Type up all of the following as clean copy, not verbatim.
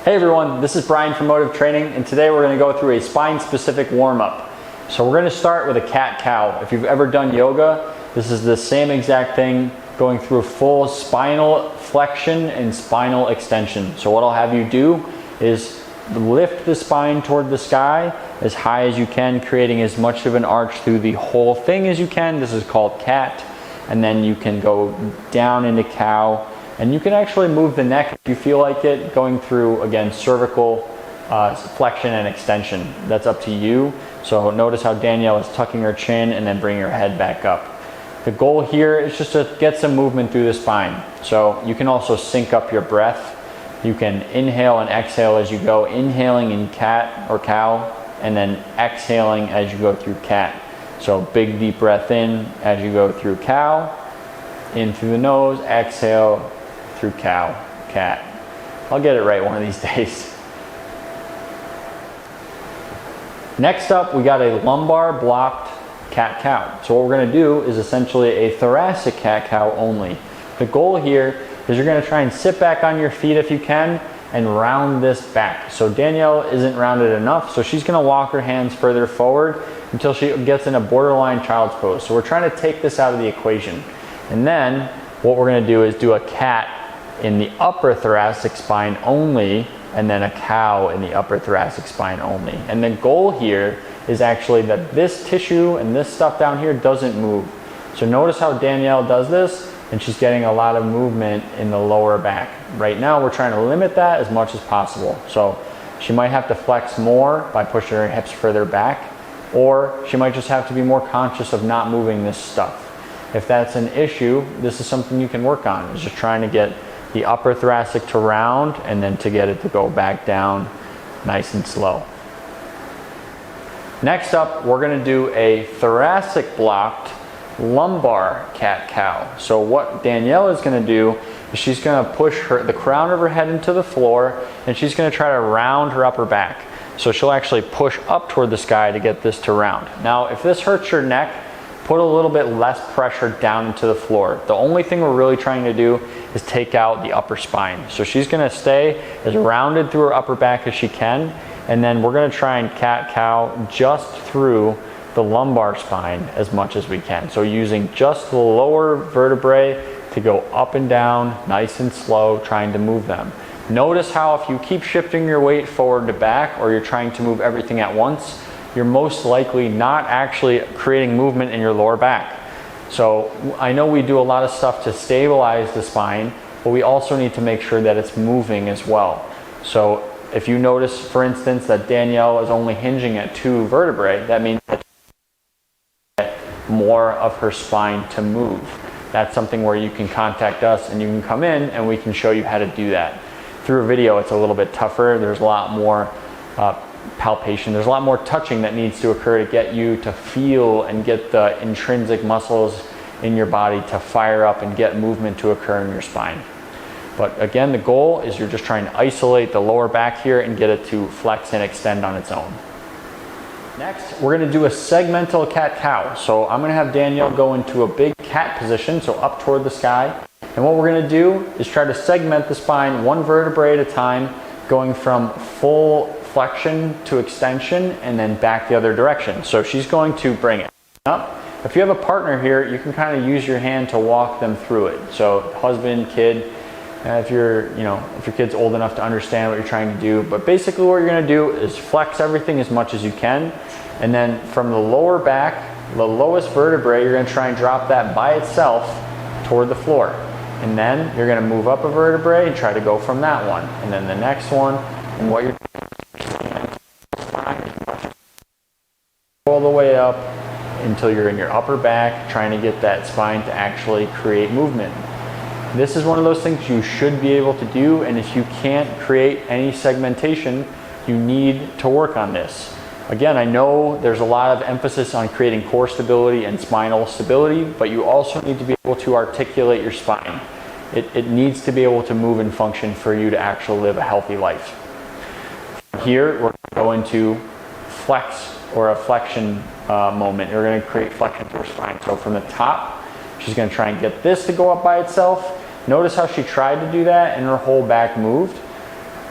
Hey everyone, this is Brian from Motive Training, and today we're going to go through a spine-specific warm-up. So we're going to start with a cat-cow. If you've ever done yoga, this is the same exact thing, going through a full spinal flexion and spinal extension. So what I'll have you do is lift the spine toward the sky as high as you can, creating as much of an arch through the whole thing as you can. This is called cat. And then you can go down into cow. And you can actually move the neck if you feel like it, going through, again, cervical flexion and extension. That's up to you. So notice how Danielle is tucking her chin and then bringing her head back up. The goal here is just to get some movement through the spine. So you can also sync up your breath. You can inhale and exhale as you go, inhaling in cat or cow, and then exhaling as you go through cat. So big deep breath in as you go through cow, in through the nose, exhale through cow, cat. I'll get it right one of these days. Next up, we got a lumbar blocked cat cow. So what we're going to do is essentially a thoracic cat cow only. The goal here is you're going to try and sit back on your feet if you can and round this back. So Danielle isn't rounded enough, so she's going to walk her hands further forward until she gets in a borderline child's pose. So we're trying to take this out of the equation. And then what we're going to do is do a cat in the upper thoracic spine only, and then a cow in the upper thoracic spine only. And the goal here is actually that this tissue and this stuff down here doesn't move. So notice how Danielle does this, and she's getting a lot of movement in the lower back. Right now we're trying to limit that as much as possible. So she might have to flex more by pushing her hips further back, or she might just have to be more conscious of not moving this stuff. If that's an issue, this is something you can work on. It's just trying to get the upper thoracic to round and then to get it to go back down nice and slow. Next up, we're going to do a thoracic blocked lumbar cat cow. So what Danielle is going to do is she's going to push the crown of her head into the floor, and she's going to try to round her upper back. So she'll actually push up toward the sky to get this to round. Now, if this hurts your neck, put a little bit less pressure down into the floor. The only thing we're really trying to do is take out the upper spine. So she's going to stay as rounded through her upper back as she can, and then we're going to try and cat-cow just through the lumbar spine as much as we can. So using just the lower vertebrae to go up and down nice and slow, trying to move them. Notice how if you keep shifting your weight forward to back, or you're trying to move everything at once, you're most likely not actually creating movement in your lower back. So I know we do a lot of stuff to stabilize the spine, but we also need to make sure that it's moving as well. So if you notice, for instance, that Danielle is only hinging at 2 vertebrae, that means more of her spine to move. That's something where you can contact us and you can come in and we can show you how to do that. Through a video, it's a little bit tougher. There's a lot more palpation. There's a lot more touching that needs to occur to get you to feel and get the intrinsic muscles in your body to fire up and get movement to occur in your spine. But again, the goal is you're just trying to isolate the lower back here and get it to flex and extend on its own. Next, we're going to do a segmental cat cow. So I'm going to have Danielle go into a big cat position, so up toward the sky. And what we're going to do is try to segment the spine 1 vertebrae at a time, going from full flexion to extension and then back the other direction. So she's going to bring it up. If you have a partner here, you can kind of use your hand to walk them through it. So husband, kid, if your kid's old enough to understand what you're trying to do. But basically what you're going to do is flex everything as much as you can, and then from the lower back, the lowest vertebrae, you're going to try and drop that by itself toward the floor. And then you're going to move up a vertebrae and try to go from that one, and then the next one, and what you're all the way up until you're in your upper back, trying to get that spine to actually create movement. This is one of those things you should be able to do, and if you can't create any segmentation, you need to work on this. Again, I know there's a lot of emphasis on creating core stability and spinal stability, but you also need to be able to articulate your spine. It needs to be able to move and function for you to actually live a healthy life. Here, we're going to go into flex or a flexion moment. You're going to create flexion through her spine. So from the top, she's going to try and get this to go up by itself. Notice how she tried to do that and her whole back moved.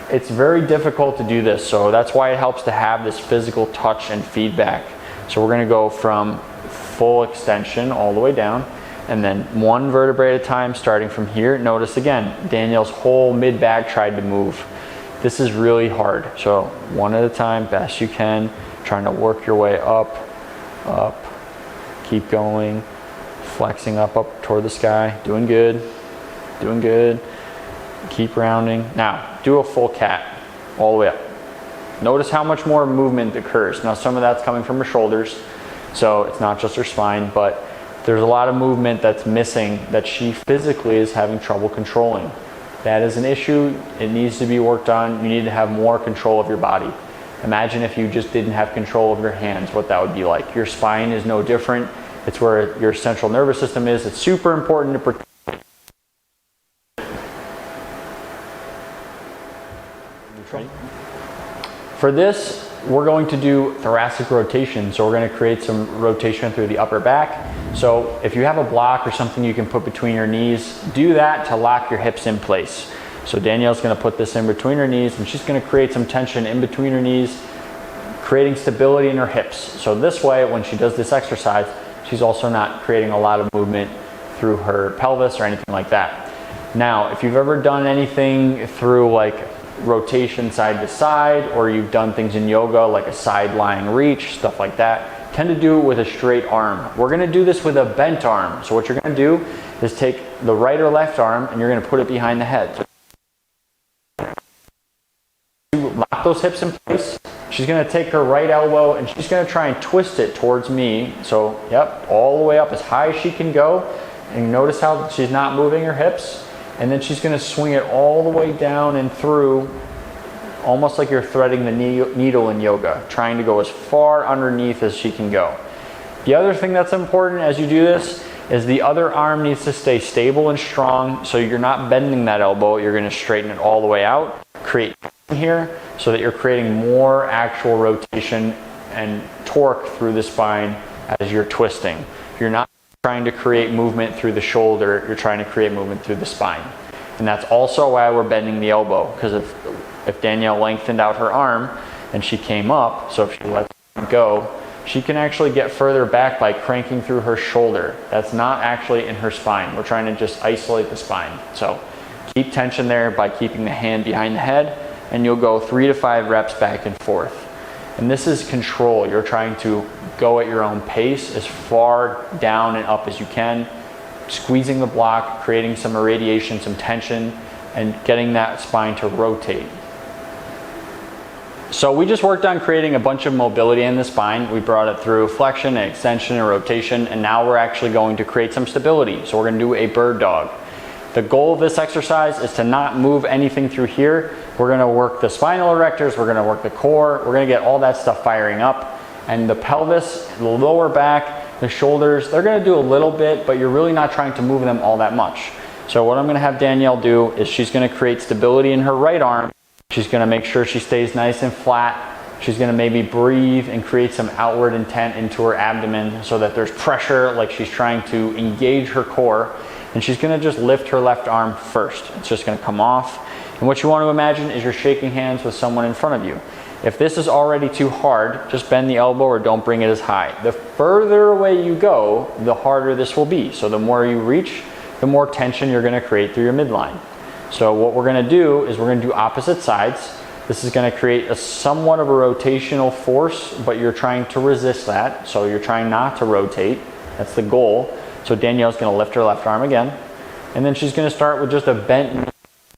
It's very difficult to do this, so that's why it helps to have this physical touch and feedback. So we're gonna go from full extension all the way down, and then one vertebrae at a time, starting from here. Notice again, Danielle's whole mid-back tried to move. This is really hard. So one at a time, best you can, trying to work your way up, up, keep going, flexing up toward the sky, doing good, doing good. Keep rounding. Now, do a full cat, all the way up. Notice how much more movement occurs. Now, some of that's coming from her shoulders, so it's not just her spine, but there's a lot of movement that's missing that she physically is having trouble controlling. That is an issue. It needs to be worked on. You need to have more control of your body. Imagine if you just didn't have control of your hands, what that would be like. Your spine is no different. It's where your central nervous system is. It's super important to protect. For this, we're going to do thoracic rotation. So we're going to create some rotation through the upper back. So if you have a block or something you can put between your knees, do that to lock your hips in place. So Danielle's going to put this in between her knees, and she's going to create some tension in between her knees, creating stability in her hips. So this way, when she does this exercise, she's also not creating a lot of movement through her pelvis or anything like that. Now, if you've ever done anything through like rotation side to side, or you've done things in yoga like a side lying reach, stuff like that, tend to do it with a straight arm. We're going to do this with a bent arm. So what you're going to do is take the right or left arm and you're going to put it behind the head. So lock those hips in place. She's going to take her right elbow and she's going to try and twist it towards me. So yep, all the way up as high as she can go. And notice how she's not moving her hips. And then she's going to swing it all the way down and through, almost like you're threading the needle in yoga, trying to go as far underneath as she can go. The other thing that's important as you do this is the other arm needs to stay stable and strong, so you're not bending that elbow. You're going to straighten it all the way out, create here, so that you're creating more actual rotation and torque through the spine as you're twisting. You're not trying to create movement through the shoulder, you're trying to create movement through the spine. And that's also why we're bending the elbow, because if Danielle lengthened out her arm and she came up, so if she lets it go, she can actually get further back by cranking through her shoulder. That's not actually in her spine. We're trying to just isolate the spine. So keep tension there by keeping the hand behind the head, and you'll go 3 to 5 reps back and forth. And this is control. You're trying to go at your own pace as far down and up as you can, squeezing the block, creating some irradiation, some tension, and getting that spine to rotate. So we just worked on creating a bunch of mobility in the spine. We brought it through flexion and extension and rotation, and now we're actually going to create some stability. So we're going to do a bird dog. The goal of this exercise is to not move anything through here. We're going to work the spinal erectors, we're going to work the core, we're going to get all that stuff firing up. And the pelvis, the lower back, the shoulders, they're going to do a little bit, but you're really not trying to move them all that much. So what I'm going to have Danielle do is she's going to create stability in her right arm. She's going to make sure she stays nice and flat. She's going to maybe breathe and create some outward intent into her abdomen so that there's pressure, like she's trying to engage her core. And she's going to just lift her left arm first. It's just going to come off. And what you want to imagine is you're shaking hands with someone in front of you. If this is already too hard, just bend the elbow or don't bring it as high. The further away you go, the harder this will be. So the more you reach, the more tension you're going to create through your midline. So what we're going to do is we're going to do opposite sides. This is going to create a somewhat of a rotational force, but you're trying to resist that. So you're trying not to rotate. That's the goal. So Danielle's going to lift her left arm again. And then she's going to start with just a bent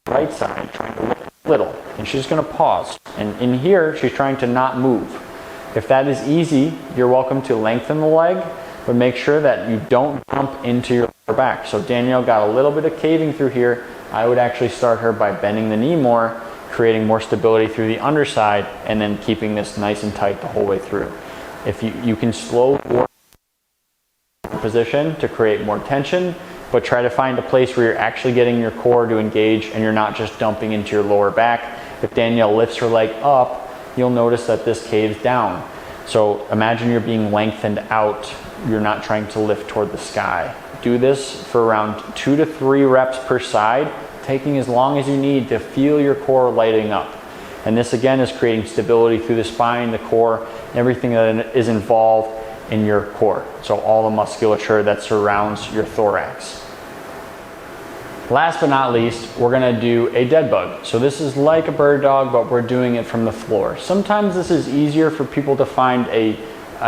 right side, trying to lift a little. And she's going to pause. And in here, she's trying to not move. If that is easy, you're welcome to lengthen the leg, but make sure that you don't jump into your lower back. So Danielle got a little bit of caving through here. I would actually start her by bending the knee more, creating more stability through the underside, and then keeping this nice and tight the whole way through. If you can slowly work position to create more tension, but try to find a place where you're actually getting your core to engage and you're not just dumping into your lower back. If Danielle lifts her leg up, you'll notice that this caves down. So imagine you're being lengthened out. You're not trying to lift toward the sky. Do this for around 2 to 3 reps per side, taking as long as you need to feel your core lighting up. And this again is creating stability through the spine, the core, everything that is involved in your core. So all the musculature that surrounds your thorax. Last but not least, we're gonna do a dead bug. So this is like a bird dog, but we're doing it from the floor. Sometimes this is easier for people to find a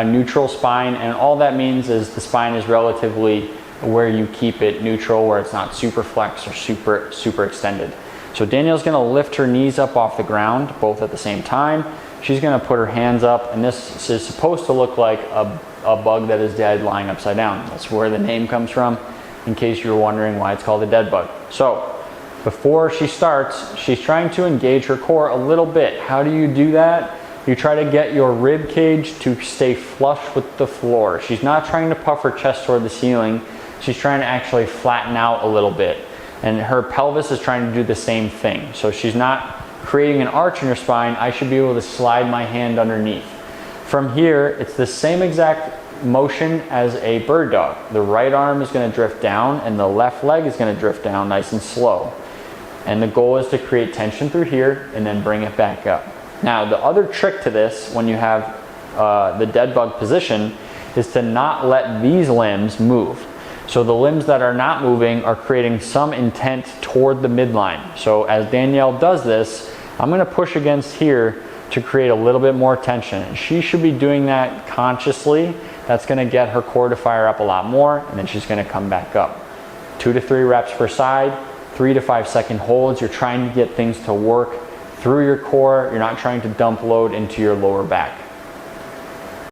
neutral spine, and all that means is the spine is relatively where you keep it neutral, where it's not super flexed or super extended. So Danielle's gonna lift her knees up off the ground, both at the same time. She's gonna put her hands up, and this is supposed to look like a bug that is dead lying upside down. That's where the name comes from, in case you're wondering why it's called a dead bug. So before she starts, she's trying to engage her core a little bit. How do you do that? You try to get your rib cage to stay flush with the floor. She's not trying to puff her chest toward the ceiling. She's trying to actually flatten out a little bit. And her pelvis is trying to do the same thing. So she's not creating an arch in her spine. I should be able to slide my hand underneath. From here, it's the same exact motion as a bird dog. The right arm is going to drift down and the left leg is going to drift down nice and slow. And the goal is to create tension through here and then bring it back up. Now, the other trick to this, when you have the dead bug position, is to not let these limbs move. So the limbs that are not moving are creating some intent toward the midline. So as Danielle does this, I'm going to push against here to create a little bit more tension. And she should be doing that consciously. That's going to get her core to fire up a lot more, and then she's going to come back up. 2 to 3 reps per side, 3 to 5 second holds. You're trying to get things to work through your core. You're not trying to dump load into your lower back.